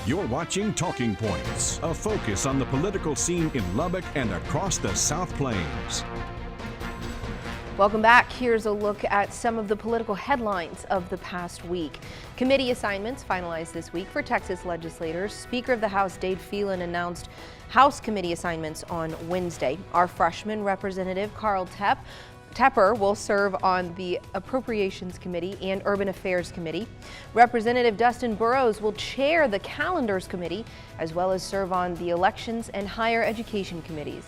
You're watching Talking Points, a focus on the political scene in Lubbock and across the South Plains. Welcome back. Here's a look at some of the political headlines of the past week. Committee assignments finalized this week for Texas legislators. Speaker of the House Dade Phelan announced House committee assignments on Wednesday. Our freshman representative Carl Tepper will serve on the Appropriations Committee and Urban Affairs Committee. Representative Dustin Burrows will chair the Calendars Committee as well as serve on the Elections and Higher Education Committees.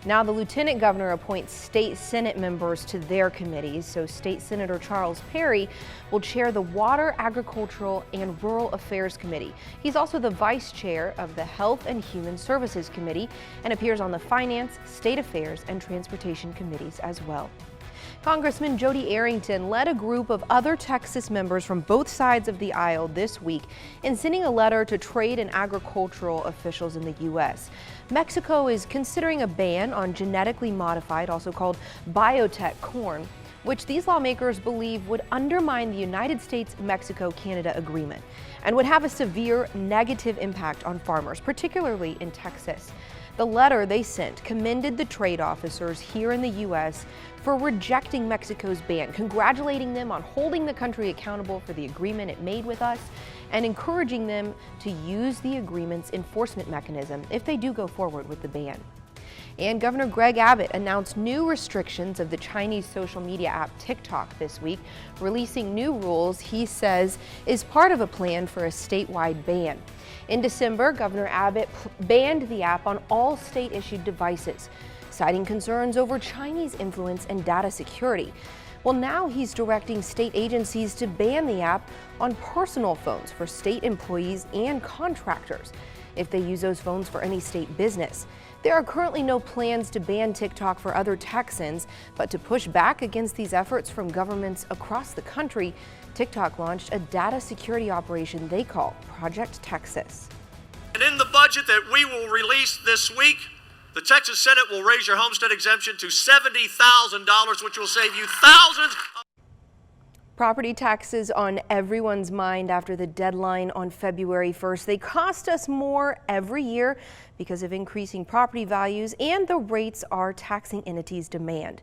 Now the Lieutenant Governor appoints state Senate members to their committees. So State Senator Charles Perry will chair the Water, Agricultural, and Rural Affairs Committee. He's also the vice chair of the Health and Human Services Committee and appears on the Finance, State Affairs, and Transportation Committees as well. Congressman Jody Arrington led a group of other Texas members from both sides of the aisle this week in sending a letter to trade and agricultural officials in the U.S. Mexico is considering a ban on genetically modified, also called biotech corn, which these lawmakers believe would undermine the United States-Mexico-Canada agreement and would have a severe negative impact on farmers, particularly in Texas. The letter they sent commended the trade officers here in the U.S. for rejecting Mexico's ban, congratulating them on holding the country accountable for the agreement it made with us, and encouraging them to use the agreement's enforcement mechanism if they do go forward with the ban. And Governor Greg Abbott announced new restrictions of the Chinese social media app TikTok this week, releasing new rules he says is part of a plan for a statewide ban. In December, Governor Abbott banned the app on all state-issued devices, citing concerns over Chinese influence and data security. Well, now he's directing state agencies to ban the app on personal phones for state employees and contractors if they use those phones for any state business. There are currently no plans to ban TikTok for other Texans, but to push back against these efforts from governments across the country, TikTok launched a data security operation they call Project Texas. And in the budget that we will release this week, the Texas Senate will raise your homestead exemption to $70,000, which will save you thousands. Property taxes on everyone's mind after the deadline on February 1st. They cost us more every year because of increasing property values and the rates our taxing entities demand.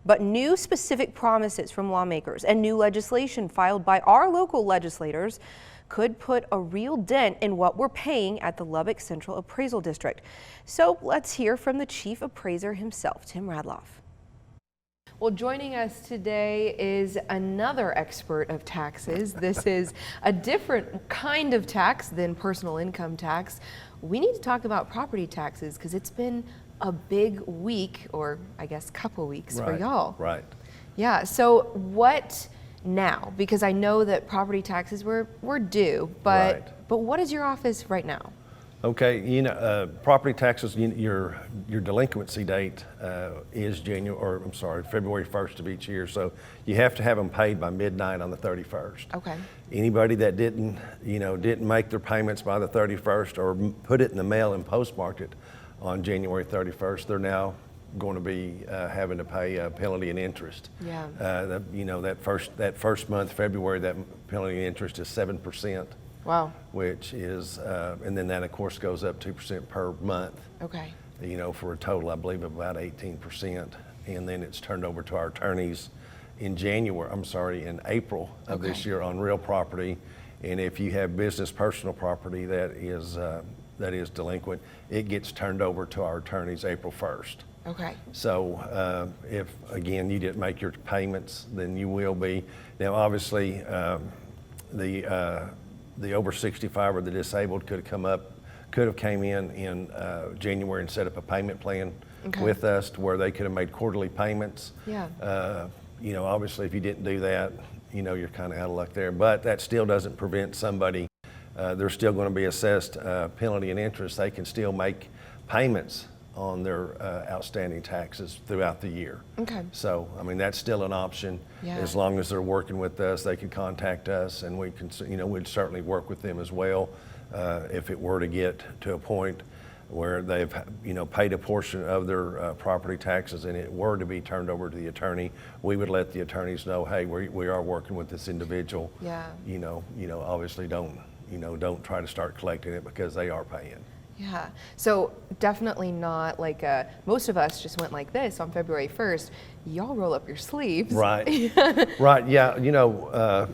But new specific promises from lawmakers and new legislation filed by our local legislators could put a real dent in what we're paying at the Lubbock Central Appraisal District. So let's hear from the chief appraiser himself, Tim Radloff. Well, joining us today is another expert of taxes. This is a different kind of tax than personal income tax. We need to talk about property taxes because it's been a big week, or I guess couple weeks for y'all. Right. Yeah, so what now? Because I know that property taxes were due, but what is your office right now? Okay, you know, property taxes, your delinquency date is February 1st of each year. So you have to have them paid by midnight on the 31st. Okay. Anybody that didn't make their payments by the 31st or put it in the mail and postmarked it on January 31st, they're now going to be having to pay a penalty and interest. Yeah. That first month, February, that penalty and interest is 7%. Wow. Which is, and then that of course goes up 2% per month. Okay. You know, for a total, I believe, of about 18%. And then it's turned over to our attorneys in April of this year on real property. And if you have business personal property that is delinquent, it gets turned over to our attorneys April 1st. Okay. So if, again, you didn't make your payments, then you will be. Now, obviously, the over 65 or the disabled could have came in January and set up a payment plan with us to where they could have made quarterly payments. Yeah. You know, obviously if you didn't do that, you know, you're kind of out of luck there. But that still doesn't prevent somebody, they're still going to be assessed penalty and interest. They can still make payments on their outstanding taxes throughout the year. Okay. So, I mean, that's still an option. Yeah. As long as they're working with us, they can contact us, and we can, we'd certainly work with them as well if it were to get to a point where they've, paid a portion of their property taxes and it were to be turned over to the attorney. We would let the attorneys know, hey, we are working with this individual. Yeah. Obviously don't don't try to start collecting it because they are paying. Yeah, so definitely not like most of us just went like this on February 1st. Y'all roll up your sleeves. Right, right, yeah,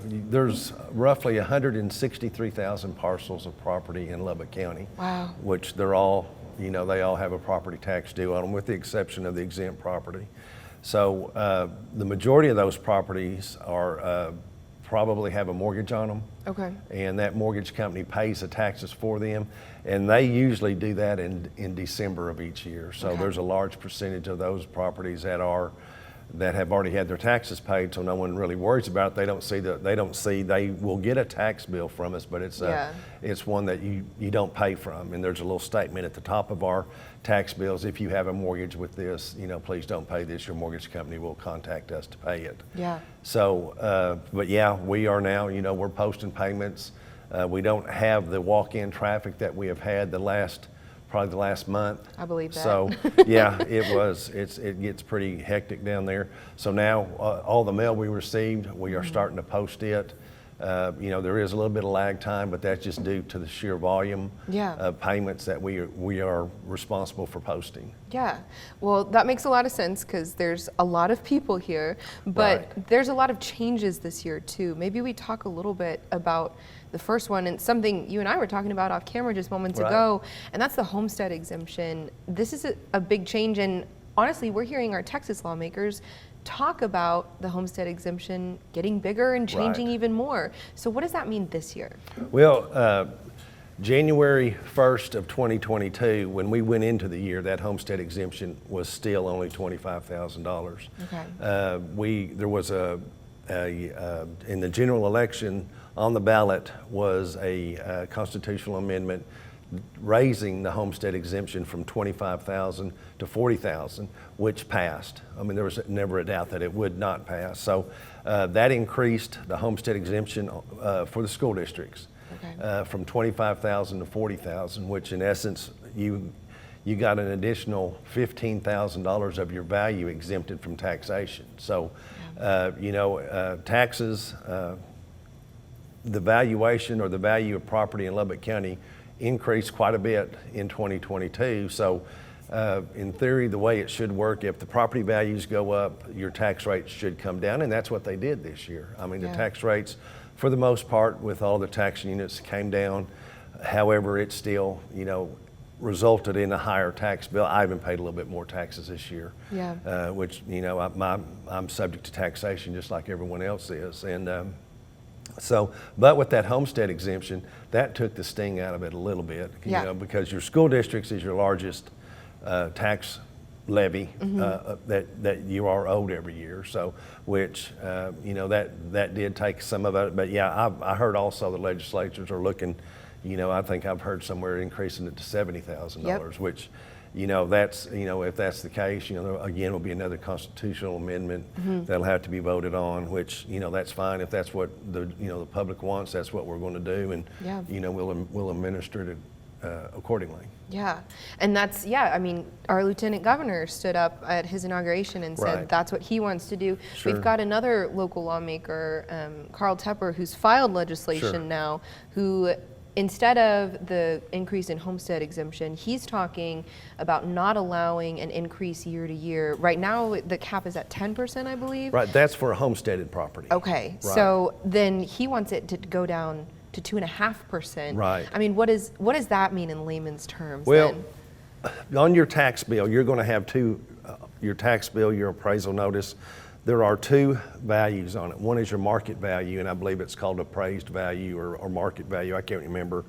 there's roughly 163,000 parcels of property in Lubbock County. Wow. Which they're all, they all have a property tax due on them with the exception of the exempt property. So the majority of those properties are probably have a mortgage on them. Okay. And that mortgage company pays the taxes for them. And they usually do that in December of each year. So Okay. there's a large percentage of those properties that have already had their taxes paid, so no one really worries about it. They will get a tax bill from us, but it's one that you don't pay from. And there's a little statement at the top of our tax bills: if you have a mortgage with this, please don't pay this. Your mortgage company will contact us to pay it. Yeah. So, but yeah, we are now, we're posting payments. We don't have the walk-in traffic that we have had probably the last month. I believe that. So yeah, it gets pretty hectic down there. So now all the mail we received, we are starting to post it. There is a little bit of lag time, but that's just due to the sheer volume of payments that we are responsible for posting. Yeah, well, that makes a lot of sense because there's a lot of people here, but there's a lot of changes this year too. Maybe we talk a little bit about the first one, and something you and I were talking about off camera just moments ago, and that's the homestead exemption. This is a big change, and honestly, we're hearing our Texas lawmakers talk about the homestead exemption getting bigger and changing even more. So what does that mean this year? Well, January 1st of 2022, when we went into the year, that homestead exemption was still only $25,000. Okay. There was in the general election on the ballot was a constitutional amendment raising the homestead exemption from $25,000 to $40,000, which passed. I mean, there was never a doubt that it would not pass. So that increased the homestead exemption for the school districts from $25,000 to $40,000, which in essence, you got an additional $15,000 of your value exempted from taxation. So, taxes, the valuation or the value of property in Lubbock County increased quite a bit in 2022. So in theory, the way it should work, if the property values go up, your tax rates should come down, and that's what they did this year. I mean, the tax rates, for the most part, with all the tax units, came down. However, it still, resulted in a higher tax bill. I even paid a little bit more taxes this year, which, I'm subject to taxation just like everyone else is. And but with that homestead exemption, that took the sting out of it a little bit, because your school districts is your largest tax levy that you are owed every year. So, which, that did take some of it. But yeah, I heard also the legislatures are looking, I think I've heard somewhere increasing it to $70,000, which, that's, if that's the case, again, will be another constitutional amendment that'll have to be voted on, which, that's fine. If that's what the public wants, that's what we're going to do. And, we'll administer it accordingly. Yeah, and that's, I mean, our lieutenant governor stood up at his inauguration and said that's what he wants to do. Sure. We've got another local lawmaker, Carl Tepper, who's filed legislation now, who instead of the increase in homestead exemption, he's talking about not allowing an increase year to year. Right now, the cap is at 10%, I believe. Right, that's for a homesteaded property. Okay, so then he wants it to go down to 2.5%. Right. I mean, what does that mean in layman's terms? Well, on your tax bill, you're going to have your tax bill, your appraisal notice. There are two values on it. One is your market value, and I believe it's called appraised value or market value. I can't remember.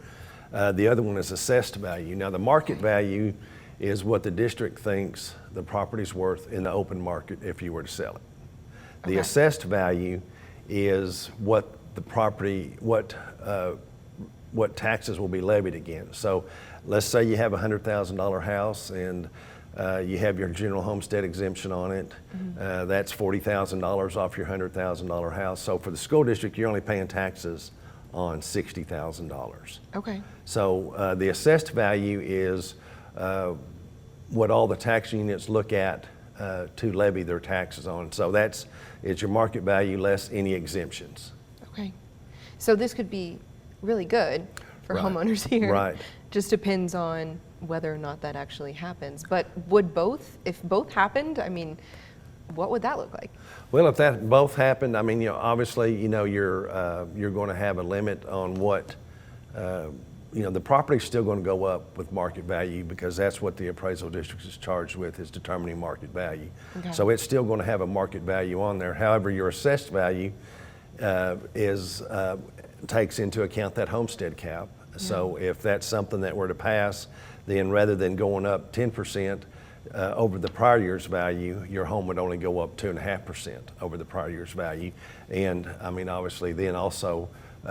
The other one is assessed value. Now, the market value is what the district thinks the property's worth in the open market if you were to sell it. The assessed value is what the property, what taxes will be levied against. So let's say you have a $100,000 house and you have your general homestead exemption on it. That's $40,000 off your $100,000 house. So for the school district, you're only paying taxes on $60,000. Okay. So the assessed value is what all the tax units look at to levy their taxes on. So it's your market value less any exemptions. Okay. So this could be really good for Right. homeowners here. Right. Just depends on whether or not that actually happens. But would both, if both happened, I mean, what would that look like? Well, if that both happened, I mean, you know, obviously, you know, you're going to have a limit on what, you know, the property's still going to go up with market value because that's what the appraisal district is charged with, is determining market value. Okay. So it's still going to have a market value on there. However, your assessed value takes into account that homestead cap. So if that's something that were to pass, then rather than going up 10% over the prior year's value, your home would only go up 2.5% over the prior year's value. And I mean, obviously then also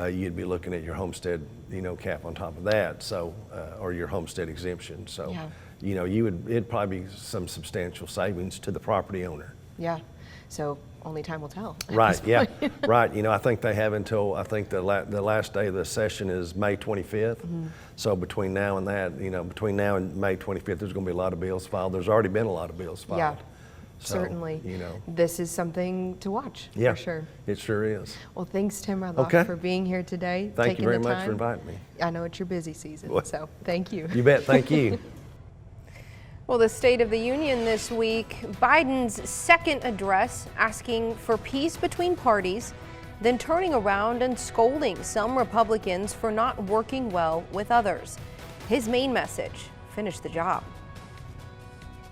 you'd be looking at your homestead, you know, cap on top of that. So, or your homestead exemption. So, Yeah. you know, it'd probably be some substantial savings to the property owner. Yeah. So only time will tell. at Right, this yeah, point. right. You know, I think they have until, I think the last day of the session is May 25th. So between now and that, you know, between now and May 25th, there's going to be a lot of bills filed. There's already been a lot of bills filed. Yeah, So, certainly. You know, This is something to watch, yeah, for sure. it sure is. Well, thanks, Tim Radloff, Okay. for being here today. Thank taking you very the much for time. inviting me. I know it's your busy season, Well, so thank you. You bet, thank you. Well, the State of the Union this week, Biden's second address asking for peace between parties, then turning around and scolding some Republicans for not working well with others. His main message, finish the job.